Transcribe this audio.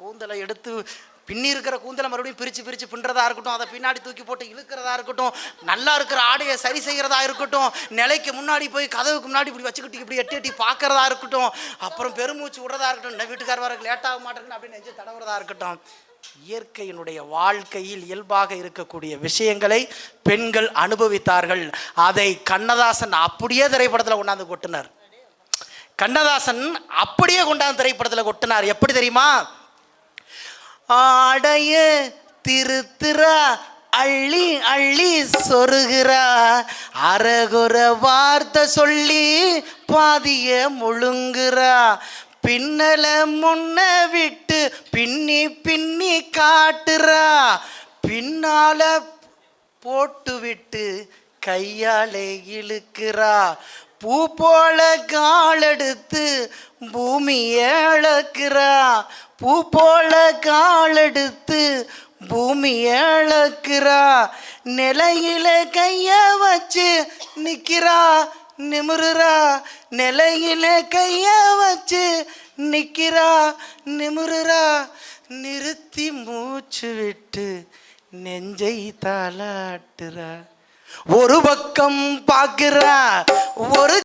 கூந்தலை எடுத்து பின்னி இருக்கிற கூந்தலை மறுபடியும் பிரித்து பின்றதா இருக்கட்டும், அதை பின்னாடி தூக்கி போட்டு இழுக்கிறதா இருக்கட்டும், நல்லா இருக்கிற ஆடையை சரி செய்கிறதா இருக்கட்டும், நிலைக்கு முன்னாடி போய் கதவுக்கு முன்னாடி இப்படி வச்சுக்கிட்டு இப்படி எட்டி எட்டி பார்க்கறதா இருக்கட்டும், அப்புறம் பெருமூச்சு விடுறதா இருக்கட்டும், இந்த வீட்டுக்கார வரக்கு லேட்டாக மாட்டேங்குன்னு அப்படின்னு நெஞ்சு தடவுறதா இருக்கட்டும். இயற்கையினுடைய வாழ்க்கையில் இயல்பாக இருக்கக்கூடிய விஷயங்களை பெண்கள் அனுபவித்தார்கள். அதை கண்ணதாசன் அப்படியே திரைப்படத்தில் கொண்டாந்து கொட்டினார். கண்ணதாசன் அப்படியே கொண்டாந்து திரைப்படத்தில் கொட்டினார். எப்படி தெரியுமா? ஆடைய திருத்திரா அள்ளி அள்ளி சொருகிறா, அரகுற வார்த்தை சொல்லி பாதிய முழுங்குறா, பின்னல முன்ன விட்டு பின்னி பின்னி காட்டுறா, பின்னால போட்டு விட்டு கையாலே இழுக்கிறா, பூ போல காலெடுத்து பூமியை அளக்கிறா, பூ போல காலெடுத்து பூமியை அளக்கிறா, நிலையில கைய வச்சு நிக்கிறா நிமிருறா, நிலையில கைய வச்சு நிக்கிறா நிமிருறா, நிறுத்தி மூச்சு விட்டு நெஞ்சை தாளாட்டுறா, ஒரு பக்கம் பார்க்கிறா ஒரு